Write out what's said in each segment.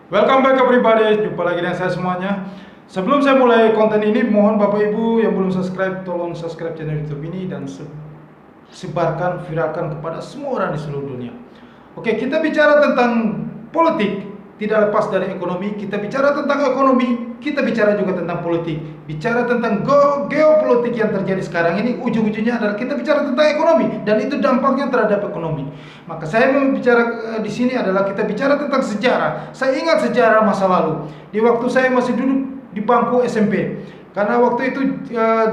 Welcome back everybody, jumpa lagi dengan saya semuanya. Sebelum saya mulai konten ini, mohon Bapak Ibu yang belum subscribe, tolong subscribe channel YouTube ini dan sebarkan, viralkan kepada semua orang di seluruh dunia. Oke, kita bicara tentang politik, tidak lepas dari ekonomi. Kita bicara tentang ekonomi, kita bicara juga tentang politik. Bicara tentang geopolitik yang terjadi sekarang ini, ujung-ujungnya adalah kita bicara tentang ekonomi, dan itu dampaknya terhadap ekonomi. Maka saya mau bicara di sini adalah kita bicara tentang sejarah. Saya ingat sejarah masa lalu. Di waktu saya masih duduk di bangku SMP. Karena waktu itu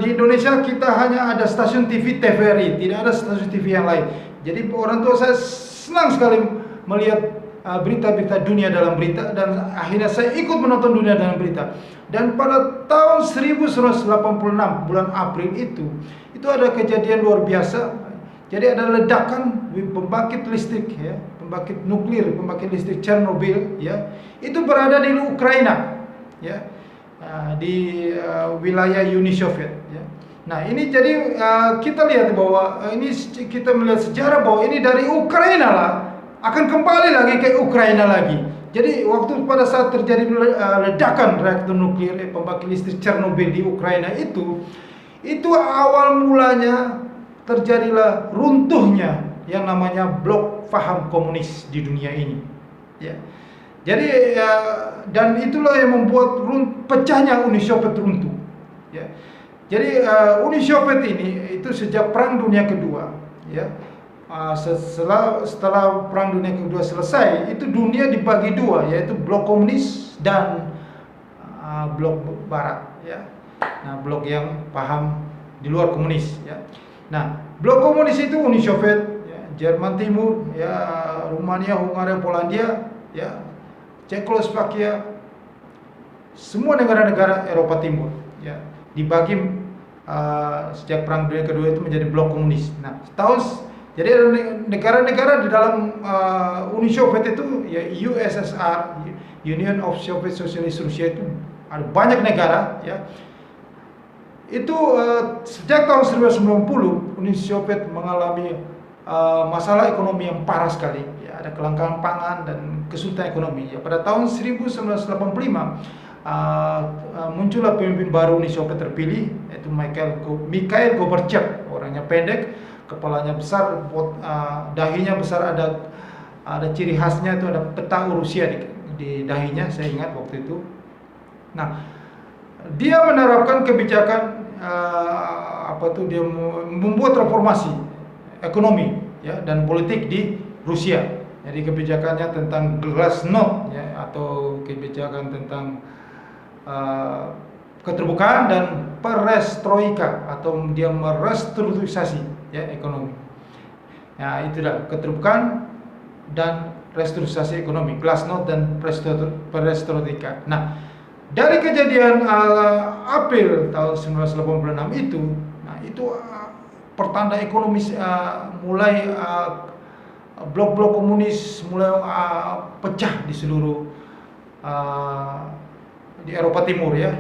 di Indonesia kita hanya ada stasiun TV TVRI, tidak ada stasiun TV yang lain. Jadi orang tua saya senang sekali melihat berita-berita dunia dalam berita, dan akhirnya saya ikut menonton dunia dalam berita. Dan pada tahun 1986 bulan April itu ada kejadian luar biasa. Jadi ada ledakan pembangkit listrik, ya, pembangkit nuklir, pembangkit listrik Chernobyl, ya, itu berada di Ukraina, ya, di wilayah Uni Soviet, ya. Nah ini jadi kita lihat bahwa ini kita melihat sejarah bahwa ini dari Ukraina lah akan kembali lagi ke Ukraina lagi. Jadi waktu pada saat terjadi ledakan reaktor nuklir pembangkit listrik Chernobyl di Ukraina itu awal mulanya terjadilah runtuhnya yang namanya blok paham komunis di dunia ini, ya. Jadi dan itulah yang membuat pecahnya Uni Soviet runtuh, ya. Jadi Uni Soviet ini itu sejak Perang Dunia Kedua, ya. Setelah Perang Dunia Kedua selesai, itu dunia dibagi dua, yaitu blok komunis dan blok barat, ya. Nah, blok yang paham di luar komunis, ya. Nah, blok komunis itu Uni Soviet, ya, Jerman Timur, ya, Rumania, Hungaria, Polandia, ya, Cekoslovakia, semua negara-negara Eropa Timur, ya, dibagi sejak Perang Dunia Kedua itu menjadi blok komunis. Nah, jadi ada negara-negara di dalam Uni Soviet itu, ya, USSR, Union of Soviet Socialist Russia, itu ada banyak negara, ya. Itu sejak tahun 1990 Uni Soviet mengalami masalah ekonomi yang parah sekali, ya, ada kelangkaan pangan dan kesulitan ekonomi, ya. Pada tahun 1985 muncullah pemimpin baru Uni Soviet terpilih, yaitu Mikhail Gorbachev. Orangnya pendek, kepalanya besar, dahinya besar, ada ciri khasnya itu ada peta Rusia di dahinya, saya ingat waktu itu. Nah, dia menerapkan kebijakan dia membuat reformasi ekonomi, ya, dan politik di Rusia. Jadi kebijakannya tentang glasnost, ya, atau kebijakan tentang keterbukaan dan perestroika, atau dia merestrukturisasi, ya, ekonomi. Nah, itulah keterbukaan dan restrukturisasi ekonomi, glasnost dan perestroika. Nah, dari kejadian April tahun 1986 itu pertanda ekonomi mulai blok-blok komunis mulai pecah di seluruh di Eropa Timur, ya.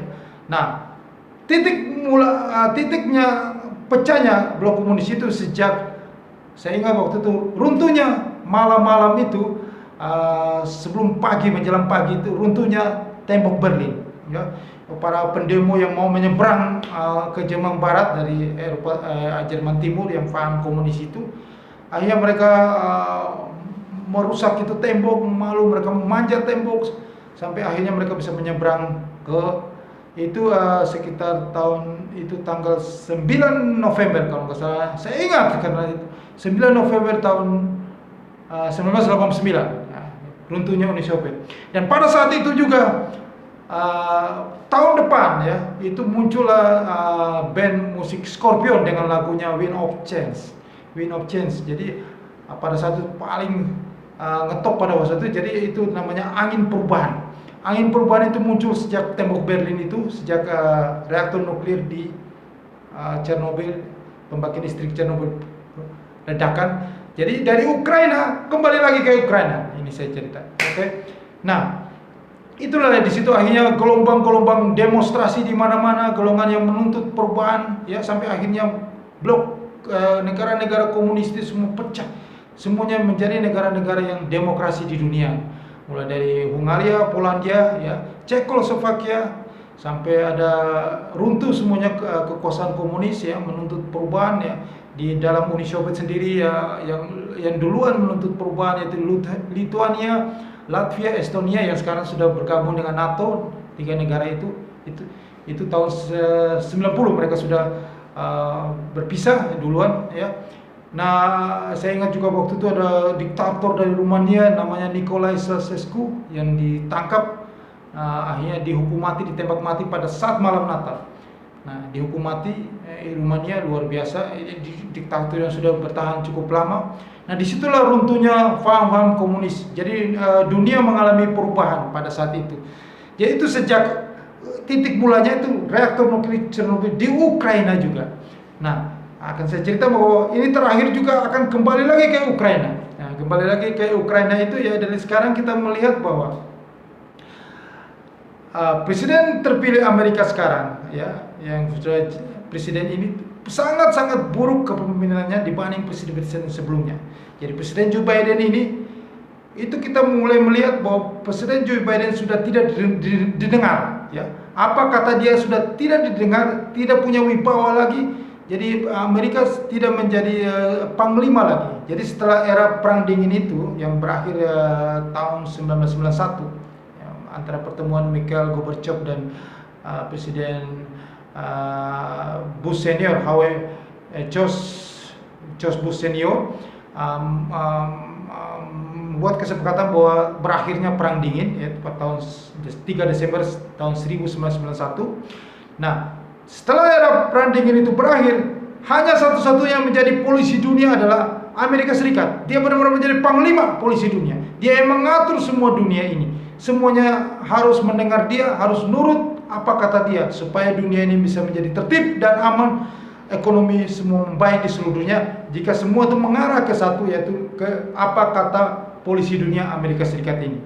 Nah, titiknya pecahnya blok komunis itu sejak, saya ingat waktu itu runtuhnya malam-malam itu, sebelum pagi menjelang pagi itu runtuhnya tembok Berlin, ya. Para pendemo yang mau menyeberang ke Jerman Barat dari Eropa, Jerman Timur yang paham komunis itu, akhirnya mereka merusak itu tembok, malu mereka memanjat tembok sampai akhirnya mereka bisa menyeberang ke itu sekitar tahun itu tanggal 9 November kalau nggak salah, saya ingat karena itu 9 November tahun 1989, ya, runtuhnya Uni Soviet. Dan pada saat itu juga tahun depan, ya, itu muncullah band musik Scorpion dengan lagunya Wind of Change. Jadi pada saat itu paling ngetop pada waktu itu. Jadi itu namanya angin perubahan. Angin perubahan itu muncul sejak tembok Berlin itu, sejak reaktor nuklir di Chernobyl, pembangkit listrik Chernobyl ledakan. Jadi dari Ukraina kembali lagi ke Ukraina. Ini saya cerita. Oke. Nah, itulah di situ akhirnya gelombang-gelombang demonstrasi di mana-mana, golongan yang menuntut perubahan, ya, sampai akhirnya blok negara-negara komunis itu semua pecah. Semuanya menjadi negara-negara yang demokrasi di dunia. mulai dari Hungaria, Polandia, ya, Cekoslovakia, sampai ada runtuh semuanya kekuasaan komunis, ya, menuntut perubahan, ya, di dalam Uni Soviet sendiri, ya, yang duluan menuntut perubahan yaitu Lituania, Latvia, Estonia yang sekarang sudah bergabung dengan NATO. Tiga negara itu tahun 90 mereka sudah berpisah duluan, ya. Nah, saya ingat juga waktu itu ada diktator dari Rumania namanya Nicolae Ceausescu yang ditangkap, akhirnya dihukum mati, ditembak mati pada saat malam Natal. Nah, dihukum mati. Rumania luar biasa, diktator yang sudah bertahan cukup lama. Nah, disitulah runtuhnya paham-paham komunis. Jadi dunia mengalami perubahan pada saat itu. Jadi itu sejak titik mulanya itu reaktor nuklir Chernobyl di Ukraina juga. Nah, akan saya cerita bahwa ini terakhir juga akan kembali lagi ke Ukraina. Nah, kembali lagi ke Ukraina itu, ya, dari sekarang kita melihat bahwa presiden terpilih Amerika sekarang, ya, yang sudah presiden ini sangat-sangat buruk kepemimpinannya dibanding presiden-presiden sebelumnya. Jadi presiden Joe Biden ini, itu kita mulai melihat bahwa presiden Joe Biden sudah tidak didengar, ya. Apa kata dia sudah tidak didengar, tidak punya wibawa lagi. Jadi Amerika tidak menjadi panglima lagi. Jadi setelah era perang dingin itu yang berakhir tahun 1991, ya, antara pertemuan Mikhail Gorbachev dan Presiden Bush senior, George Bush senior, membuat kesepakatan bahwa berakhirnya perang dingin, yaitu pada tahun 3 Desember tahun 1991. Nah, setelah era perang dingin itu berakhir, hanya satu-satunya yang menjadi polisi dunia adalah Amerika Serikat. Dia benar-benar menjadi panglima polisi dunia. Dia yang mengatur semua dunia ini. Semuanya harus mendengar dia, harus nurut apa kata dia, supaya dunia ini bisa menjadi tertib dan aman, ekonomi semua membaik di seluruh dunia. Jika semua itu mengarah ke satu, yaitu ke apa kata polisi dunia Amerika Serikat ini.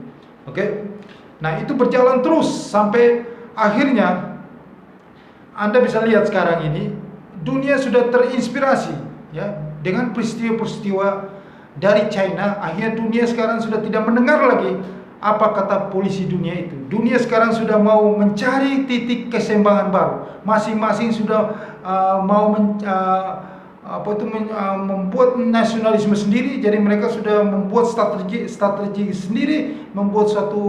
Oke? Nah, itu berjalan terus sampai akhirnya Anda bisa lihat sekarang ini dunia sudah terinspirasi, ya, dengan peristiwa-peristiwa dari China. Akhirnya dunia sekarang sudah tidak mendengar lagi apa kata polisi dunia itu. Dunia sekarang sudah mau mencari titik keseimbangan baru. Masing-masing sudah membuat nasionalisme sendiri. Jadi mereka sudah membuat strategi sendiri, membuat suatu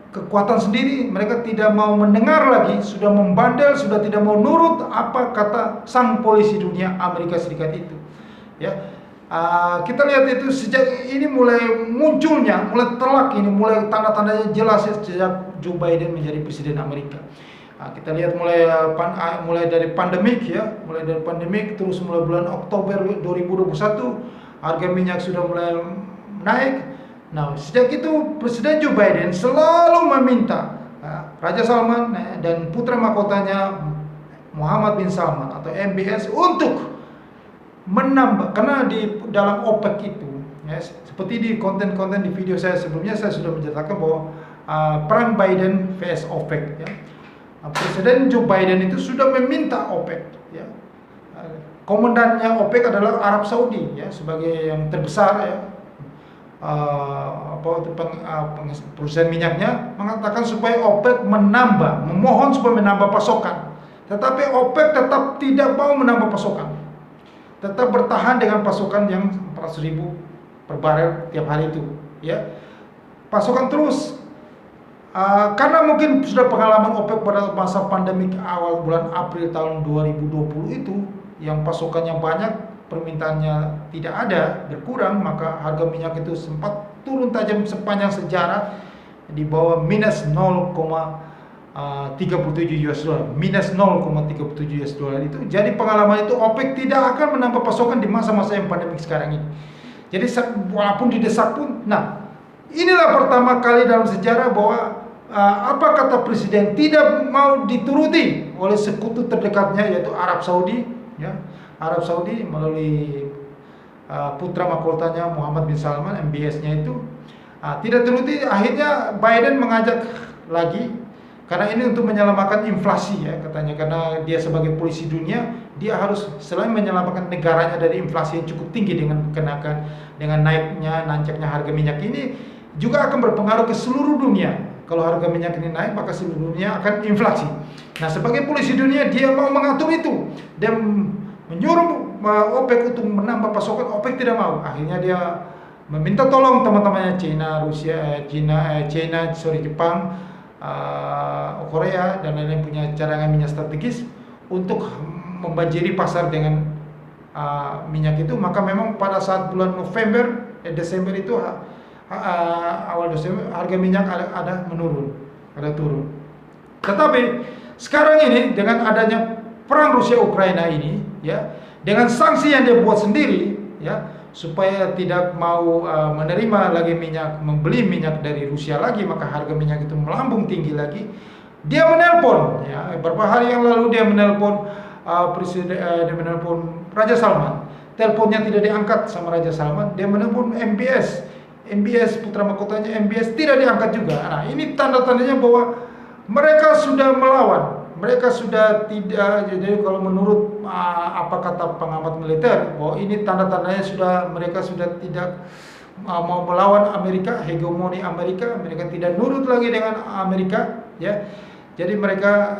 kekuatan sendiri. Mereka tidak mau mendengar lagi, sudah membandel, sudah tidak mau nurut apa kata sang polisi dunia Amerika Serikat itu, ya. Kita lihat itu sejak ini mulai munculnya, mulai telak ini, mulai tanda-tandanya jelas sejak Joe Biden menjadi presiden Amerika. Kita lihat mulai dari pandemik, ya, mulai dari pandemik terus mulai bulan Oktober 2021 harga minyak sudah mulai naik. Nah, sejak itu Presiden Joe Biden selalu meminta Raja Salman dan putra mahkotanya Mohammed bin Salman atau MBS untuk menambah, karena di dalam OPEC itu, ya, seperti di konten-konten di video saya sebelumnya saya sudah menceritakan bahwa perang Biden vs OPEC, ya. Presiden Joe Biden itu sudah meminta OPEC, ya. Komandannya OPEC adalah Arab Saudi, ya, sebagai yang terbesar, ya. Perusahaan minyaknya mengatakan supaya OPEC memohon supaya menambah pasokan. Tetapi OPEC tetap tidak mau menambah pasokan. Tetap bertahan dengan pasokan yang 400.000 per barel tiap hari itu, ya. Pasokan terus. Karena mungkin sudah pengalaman OPEC pada masa pandemik awal bulan April tahun 2020 itu, yang pasokannya banyak, permintaannya tidak ada, berkurang, maka harga minyak itu sempat turun tajam sepanjang sejarah di bawah minus 0,37 US dollar, minus 0,37 US dollar itu. Jadi pengalaman itu OPEC tidak akan menambah pasokan di masa-masa yang pandemik sekarang ini. Jadi walaupun didesak pun, nah, inilah pertama kali dalam sejarah bahwa apa kata presiden tidak mau dituruti oleh sekutu terdekatnya yaitu Arab Saudi, ya. Arab Saudi melalui putra mahkotanya Mohammed bin Salman, MBS-nya itu tidak teruti. Akhirnya Biden mengajak lagi Karena ini untuk menyelamatkan inflasi ya katanya, karena dia sebagai polisi dunia, dia harus selain menyelamatkan negaranya dari inflasi yang cukup tinggi dengan nancapnya harga minyak ini, juga akan berpengaruh ke seluruh dunia. Kalau harga minyak ini naik, maka seluruh dunia akan inflasi. Nah, sebagai polisi dunia, dia mau mengatur itu dan menyuruh OPEC untuk menambah pasokan. OPEC tidak mau. Akhirnya dia meminta tolong teman-temannya Jepang, Korea dan lain-lain punya cadangan minyak strategis untuk membanjiri pasar dengan minyak itu. Maka memang pada saat bulan Desember itu awal Desember harga minyak ada turun. Tetapi sekarang ini dengan adanya perang Rusia Ukraina ini ya, dengan sanksi yang dia buat sendiri ya, supaya tidak mau menerima lagi membeli minyak dari Rusia lagi, maka harga minyak itu melambung tinggi lagi. Dia menelpon ya, beberapa hari yang lalu dia menelpon dia menelpon Raja Salman. Teleponnya tidak diangkat sama Raja Salman. Dia menelpon MBS putra mahkotanya MBS tidak diangkat juga. Nah, ini tanda-tandanya bahwa mereka sudah melawan. Mereka sudah tidak, jadi kalau menurut apa kata pengamat militer, bahwa ini tanda-tandanya mereka sudah tidak mau melawan Amerika, hegemoni Amerika, mereka tidak nurut lagi dengan Amerika, ya. Jadi mereka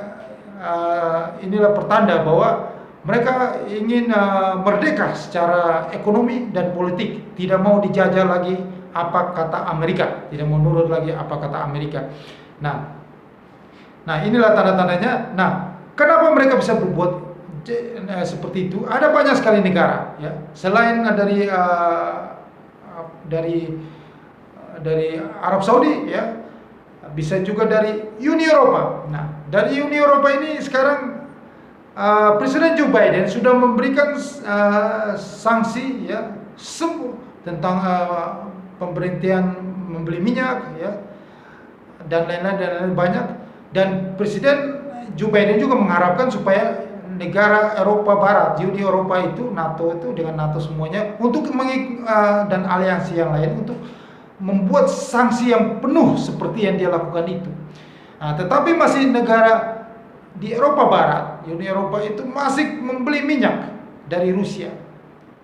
inilah pertanda bahwa mereka ingin merdeka secara ekonomi dan politik, tidak mau dijajah lagi apa kata Amerika, tidak mau nurut lagi apa kata Amerika. Nah, inilah tanda-tandanya. Nah, kenapa mereka bisa berbuat seperti itu? Ada banyak sekali negara, ya. Selain dari Arab Saudi, ya, bisa juga dari Uni Eropa. Nah, dari Uni Eropa ini sekarang Presiden Joe Biden sudah memberikan sanksi, ya, tentang pemberhentian membeli minyak, ya, dan lain-lain banyak. Dan Presiden Joe Biden juga mengharapkan supaya negara Eropa Barat, Uni Eropa itu, NATO itu dengan NATO semuanya untuk dan aliansi yang lain untuk membuat sanksi yang penuh seperti yang dia lakukan itu. Nah, tetapi masih negara di Eropa Barat, Uni Eropa itu masih membeli minyak dari Rusia.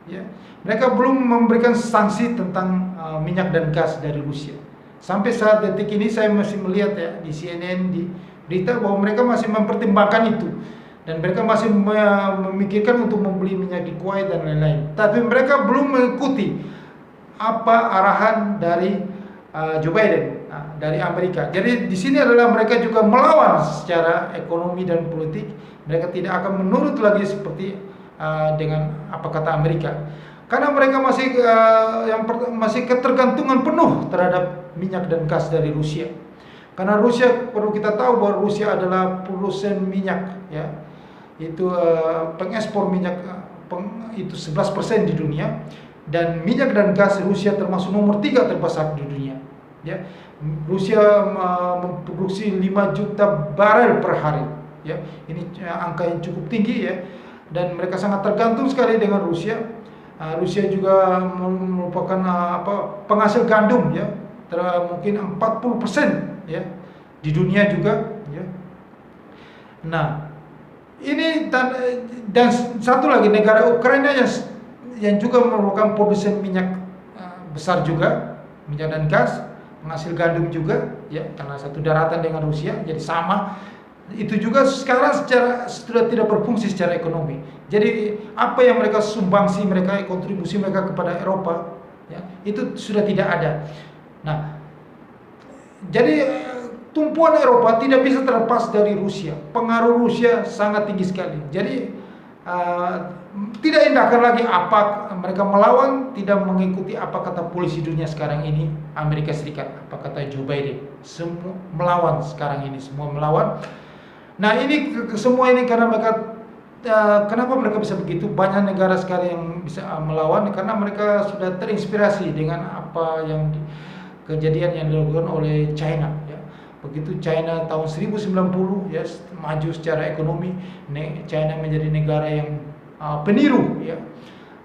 Ya, mereka belum memberikan sanksi tentang minyak dan gas dari Rusia. Sampai saat detik ini saya masih melihat ya di CNN di berita bahwa mereka masih mempertimbangkan itu dan mereka masih memikirkan untuk membeli minyak di Kuwait dan lain-lain. Tapi mereka belum mengikuti apa arahan dari Joe Biden, dari Amerika. Jadi di sini adalah mereka juga melawan secara ekonomi dan politik. Mereka tidak akan menurut lagi seperti dengan apa kata Amerika. Karena mereka masih ketergantungan penuh terhadap minyak dan gas dari Rusia. Karena Rusia, perlu kita tahu bahwa Rusia adalah produsen minyak, ya. Itu pengekspor minyak itu 11% di dunia, dan minyak dan gas Rusia termasuk nomor 3 terbesar di dunia, ya. Rusia memproduksi 5 juta barel per hari, ya. Ini angka yang cukup tinggi, ya. Dan mereka sangat tergantung sekali dengan Rusia. Rusia juga merupakan penghasil gandum, ya, mungkin 40%, ya, di dunia juga, ya. Nah, ini dan satu lagi negara Ukraina yang juga merupakan produsen minyak besar juga, minyak dan gas, penghasil gandum juga, ya, karena satu daratan dengan Rusia, jadi sama. Itu juga sekarang sudah tidak berfungsi secara ekonomi. Jadi apa yang mereka sumbangsi, kontribusi mereka kepada Eropa, ya, itu sudah tidak ada. Nah, jadi tumpuan Eropa tidak bisa terlepas dari Rusia. Pengaruh Rusia sangat tinggi sekali. Jadi tidak indahkan lagi apa mereka melawan, tidak mengikuti apa kata polisi dunia sekarang ini, Amerika Serikat, apa kata Joe Biden. Semua melawan sekarang ini, semua melawan. Nah, ini semua ini karena mereka kenapa mereka bisa begitu? Banyak negara sekarang yang bisa melawan karena mereka sudah terinspirasi dengan apa yang kejadian yang dilakukan oleh China, ya. Begitu China tahun 1090, ya, maju secara ekonomi, China menjadi negara yang peniru, ya.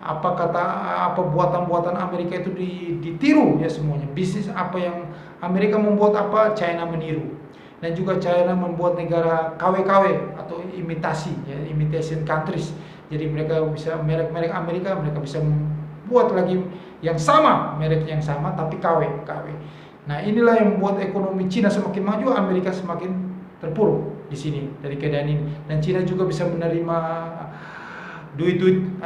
Apa buatan-buatan Amerika itu ditiru, ya, semuanya. Bisnis apa yang Amerika membuat, China meniru. dan juga China membuat negara KW-KW atau imitasi, ya, imitation countries. Jadi mereka bisa merek-merek Amerika mereka bisa membuat lagi yang sama, merek yang sama tapi KW. Nah, inilah yang membuat ekonomi Cina semakin maju, Amerika semakin terpuruk di sini dari keadaan ini. Dan Cina juga bisa menerima duit-duit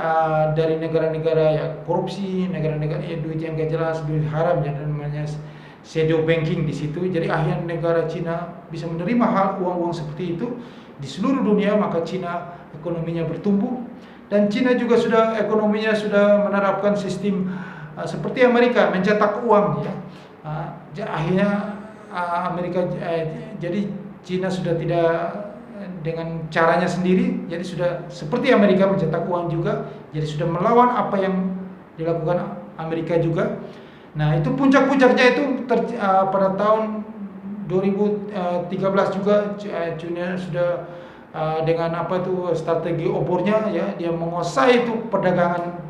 dari negara-negara ya korupsi, negara-negara ya duit yang gak jelas, duit haram yang namanya shadow banking di situ. Jadi akhirnya negara Cina bisa menerima hal uang-uang seperti itu di seluruh dunia, maka Cina ekonominya bertumbuh. Dan Cina juga sudah ekonominya sudah menerapkan sistem seperti Amerika mencetak uang, ya. Akhirnya Amerika jadi Cina sudah tidak dengan caranya sendiri, jadi sudah seperti Amerika mencetak uang juga, jadi sudah melawan apa yang dilakukan Amerika juga. Nah, itu puncak-puncaknya itu pada tahun 2013 juga China sudah dengan apa itu strategi obornya, ya, dia menguasai itu perdagangan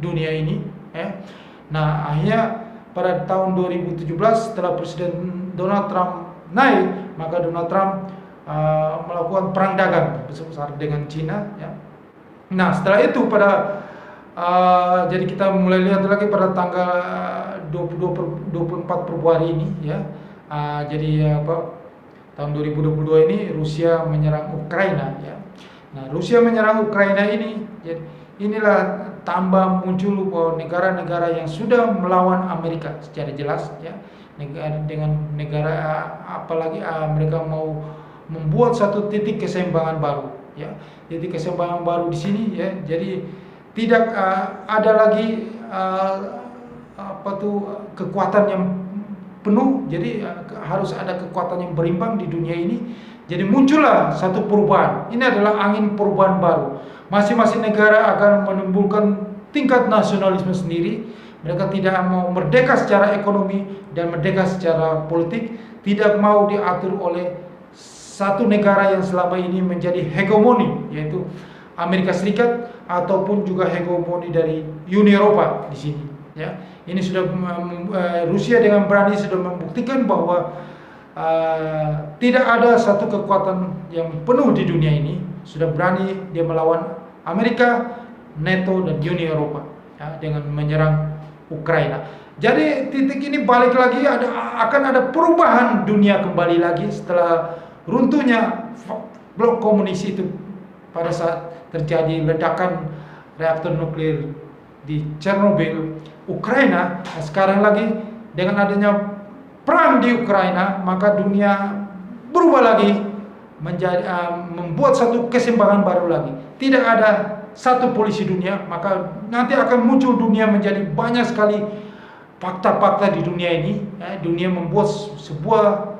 dunia ini, ya. Nah, akhirnya pada tahun 2017 setelah Presiden Donald Trump naik, maka Donald Trump melakukan perang dagang besar dengan Cina, ya. Nah, setelah itu jadi kita mulai lihat lagi pada tanggal 24 Februari ini, ya. Jadi tahun 2022 ini Rusia menyerang Ukraina, ya. Nah, Rusia menyerang Ukraina ini, jadi inilah tambah muncul bahwa negara-negara yang sudah melawan Amerika secara jelas, ya. Dengan negara apalagi mereka mau membuat satu titik keseimbangan baru, ya. Titik keseimbangan baru di sini, ya. Jadi tidak ada lagi kekuatan yang penuh, jadi harus ada kekuatan yang berimbang di dunia ini. Jadi muncullah satu perubahan. Ini adalah angin perubahan baru. Masing-masing negara akan menimbulkan tingkat nasionalisme sendiri. Mereka tidak mau merdeka secara ekonomi dan merdeka secara politik, tidak mau diatur oleh satu negara yang selama ini menjadi hegemoni, yaitu Amerika Serikat ataupun juga hegemoni dari Uni Eropa di sini, ya. Ini sudah Rusia dengan berani sudah membuktikan bahwa tidak ada satu kekuatan yang penuh di dunia ini, sudah berani dia melawan Amerika, NATO dan Uni Eropa, ya, dengan menyerang Ukraina. Jadi titik ini balik lagi akan ada perubahan dunia kembali lagi setelah runtuhnya blok komunis itu pada saat terjadi ledakan reaktor nuklir di Chernobyl, Ukraina. Nah, sekarang lagi dengan adanya perang di Ukraina, maka dunia berubah lagi menjadi membuat satu keseimbangan baru lagi. Tidak ada satu polisi dunia, maka nanti akan muncul dunia menjadi banyak sekali fakta-fakta di dunia ini, ya. Dunia membuat sebuah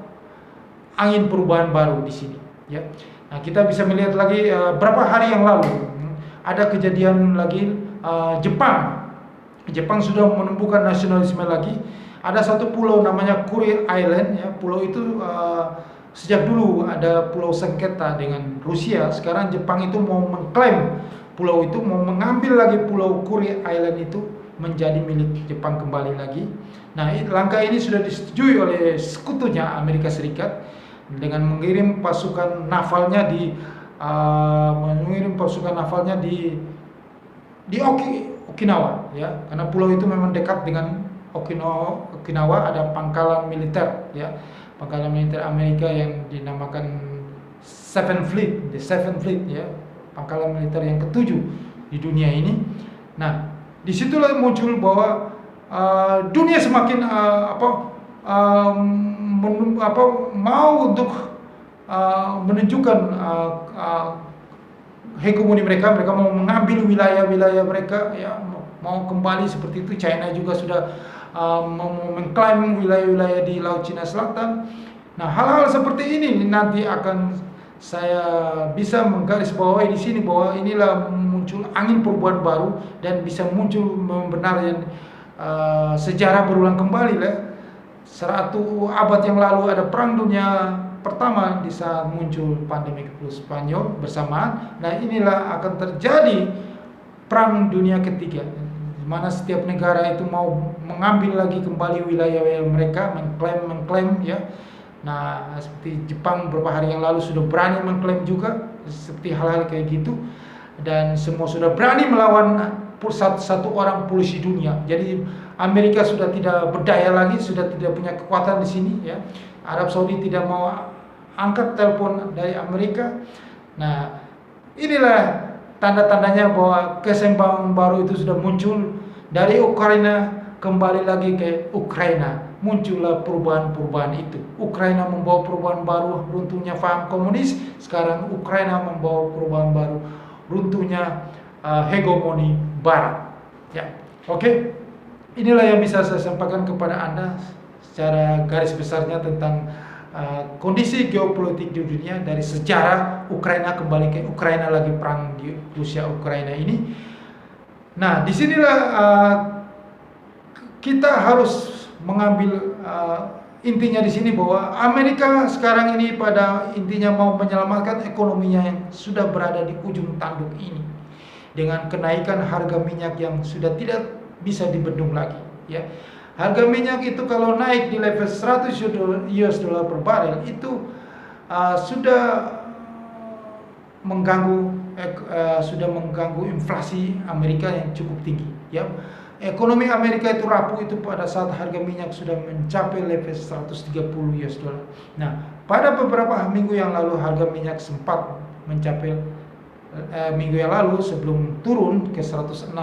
angin perubahan baru di sini, ya. Nah, kita bisa melihat lagi berapa hari yang lalu ada kejadian lagi, Jepang sudah menumbuhkan nasionalisme lagi. Ada satu pulau namanya Kuril Island, ya. Pulau itu sejak dulu ada pulau sengketa dengan Rusia. Sekarang Jepang itu mau mengklaim pulau itu, mau mengambil lagi pulau Kuril Island itu menjadi milik Jepang kembali lagi. Nah, langkah ini sudah disetujui oleh sekutunya Amerika Serikat dengan mengirim pasukan navalnya di Okinawa, ya. Karena pulau itu memang dekat dengan Okinawa ada pangkalan militer, ya. Pangkalan militer Amerika yang dinamakan Seventh Fleet, ya. Pangkalan militer yang ketujuh di dunia ini. Nah, disitulah muncul bahwa dunia semakin mau untuk menunjukkan hegemoni mereka mau mengambil wilayah-wilayah mereka, ya, mau kembali seperti itu. China juga sudah mengklaim wilayah-wilayah di Laut Cina Selatan. Nah, hal-hal seperti ini nanti akan saya bisa menggarisbawahi di sini bahwa inilah muncul angin perubahan baru dan bisa muncul membenarkan sejarah berulang kembali lah. 100 abad yang lalu ada perang dunia pertama di saat muncul pandemi flu Spanyol bersamaan. Nah, inilah akan terjadi perang dunia ketiga, di mana setiap negara itu mau mengambil lagi kembali wilayah mereka, mengklaim, ya. Nah, seperti Jepang beberapa hari yang lalu sudah berani mengklaim juga seperti hal-hal kayak gitu, dan semua sudah berani melawan satu orang polisi dunia. Jadi Amerika sudah tidak berdaya lagi, sudah tidak punya kekuatan di sini ya. Arab Saudi tidak mau angkat telepon dari Amerika. Nah, inilah tanda-tandanya bahwa keseimbangan baru itu sudah muncul. Dari Ukraina kembali lagi ke Ukraina, muncullah perubahan-perubahan itu. Ukraina membawa perubahan baru, runtuhnya paham komunis. Sekarang Ukraina membawa perubahan baru, runtuhnya hegemoni Barat. Ya, oke. Inilah yang bisa saya sampaikan kepada Anda secara garis besarnya tentang kondisi geopolitik di dunia, dari sejarah Ukraina kembali ke Ukraina lagi perang di Rusia Ukraina ini. Nah, disinilah kita harus mengambil intinya di sini bahwa Amerika sekarang ini pada intinya mau menyelamatkan ekonominya yang sudah berada di ujung tanduk ini dengan kenaikan harga minyak yang sudah tidak bisa dibendung lagi. Ya, harga minyak itu kalau naik di level 100 US dollar per barel itu sudah mengganggu inflasi Amerika yang cukup tinggi. Ya, ekonomi Amerika itu rapuh itu pada saat harga minyak sudah mencapai level 130 US dollar. Nah, pada beberapa minggu yang lalu harga minyak sempat mencapai minggu yang lalu sebelum turun ke 106.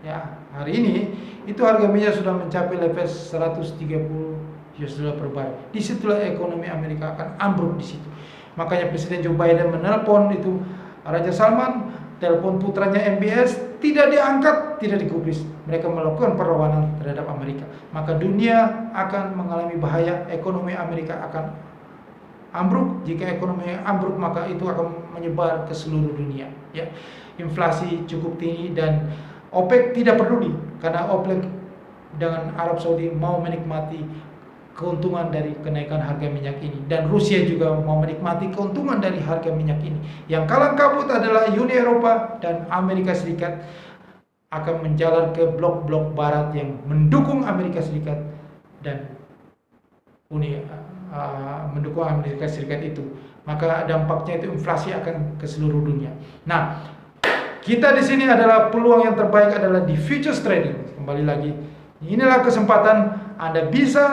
Ya, hari ini itu harga minyak sudah mencapai level 130 US dollar per barel. Disitulah ekonomi Amerika akan ambruk di situ. Makanya Presiden Joe Biden menelpon itu Raja Salman, telepon putranya MBS tidak diangkat, tidak digubris. Mereka melakukan perlawanan terhadap Amerika. Maka dunia akan mengalami bahaya, ekonomi Amerika akan ambruk. Jika ekonomi ambruk maka itu akan menyebar ke seluruh dunia. Ya, inflasi cukup tinggi dan OPEC tidak peduli karena OPEC dengan Arab Saudi mau menikmati keuntungan dari kenaikan harga minyak ini, dan Rusia juga mau menikmati keuntungan dari harga minyak ini. Yang kalang kabut adalah Uni Eropa dan Amerika Serikat akan menjalar ke blok-blok barat yang mendukung Amerika Serikat dan mendukung Amerika Serikat itu. Maka dampaknya itu inflasi akan ke seluruh dunia. Nah, kita di sini adalah peluang yang terbaik adalah di futures trading. Kembali lagi, inilah kesempatan Anda bisa,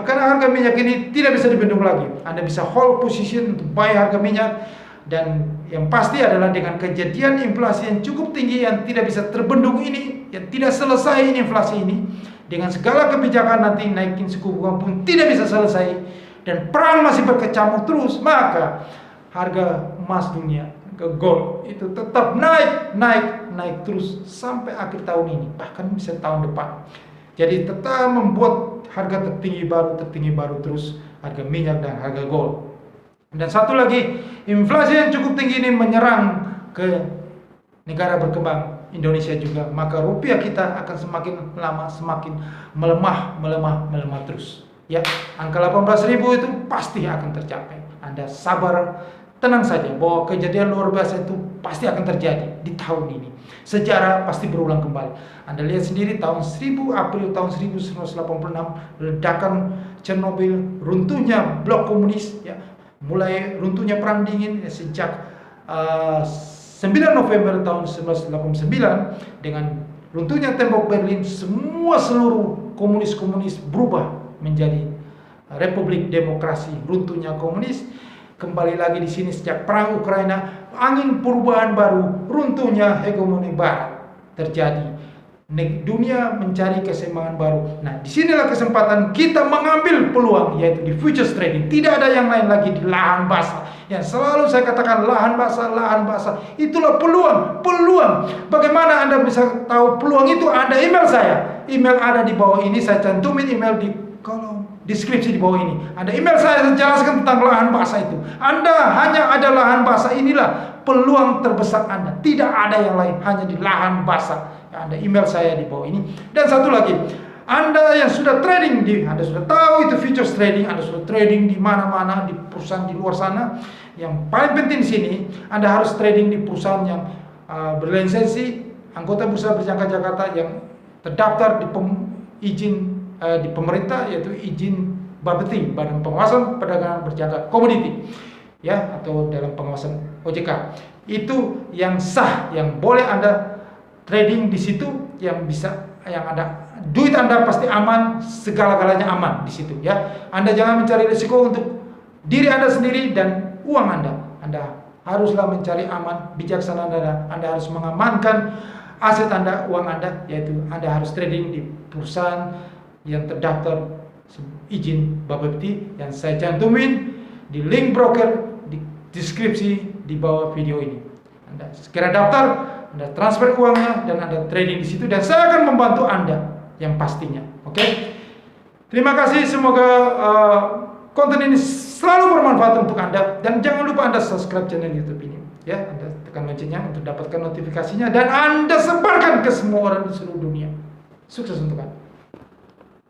karena harga minyak ini tidak bisa dibendung lagi. Anda bisa hold position untuk buy harga minyak, dan yang pasti adalah dengan kejadian inflasi yang cukup tinggi yang tidak bisa terbendung ini, yang tidak selesai ini inflasi ini, dengan segala kebijakan nanti naikin suku bunga pun tidak bisa selesai, dan perang masih berkecamuk terus, maka harga emas dunia ke gold itu tetap naik terus sampai akhir tahun ini, bahkan bisa tahun depan. Jadi tetap membuat harga tertinggi baru terus, harga minyak dan harga gold. Dan satu lagi, inflasi yang cukup tinggi ini menyerang ke negara berkembang, Indonesia juga, maka rupiah kita akan semakin lama semakin melemah terus. Ya, angka 18.000 itu pasti akan tercapai. Anda sabar, tenang saja bahwa kejadian luar biasa itu pasti akan terjadi di tahun ini. Sejarah pasti berulang kembali. Anda lihat sendiri April tahun 1986, ledakan Chernobyl, runtuhnya blok komunis, ya, mulai runtuhnya perang dingin ya, sejak 9 November tahun 1989 dengan runtuhnya tembok Berlin, seluruh komunis berubah menjadi Republik Demokrasi, runtuhnya komunis. Kembali lagi di sini sejak perang Ukraina, angin perubahan baru, runtuhnya hegemoni Barat terjadi. Dunia mencari keseimbangan baru. Nah, disinilah kesempatan kita mengambil peluang, yaitu di futures trading. Tidak ada yang lain lagi di lahan basah. Yang selalu saya katakan lahan basah. Itulah peluang. Bagaimana Anda bisa tahu peluang itu? Anda email saya. Email ada di bawah ini. Saya cantumin email di kolom deskripsi di bawah ini. Anda email saya jelaskan tentang lahan basah itu. Anda hanya ada lahan basah, inilah peluang terbesar Anda. Tidak ada yang lain, hanya di lahan basah. Anda email saya di bawah ini. Dan satu lagi, Anda yang sudah trading Anda sudah tahu itu futures trading, Anda sudah trading di mana-mana di perusahaan di luar sana. Yang paling penting di sini, Anda harus trading di perusahaan yang berlisensi, anggota Bursa Berjangka Jakarta yang terdaftar di izin di pemerintah, yaitu izin Bapeti, Badan Pengawasan Perdagangan Berjangka Komoditi, ya, atau dalam pengawasan OJK. Itu yang sah, yang boleh Anda trading di situ, yang bisa, yang ada duit Anda pasti aman, segala-galanya aman di situ, ya. Anda jangan mencari risiko untuk diri Anda sendiri dan uang Anda. Anda haruslah mencari aman, bijaksana Anda harus mengamankan aset Anda, uang Anda, yaitu Anda harus trading di perusahaan yang terdaftar izin Bapepti yang saya cantumin di link broker di deskripsi di bawah video ini. Anda segera daftar, Anda transfer uangnya dan Anda trading di situ, dan saya akan membantu Anda yang pastinya. Oke? Terima kasih, semoga konten ini selalu bermanfaat untuk Anda, dan jangan lupa Anda subscribe channel YouTube ini, ya. Anda tekan loncengnya untuk dapatkan notifikasinya dan Anda sebarkan ke semua orang di seluruh dunia. Sukses untuk Anda.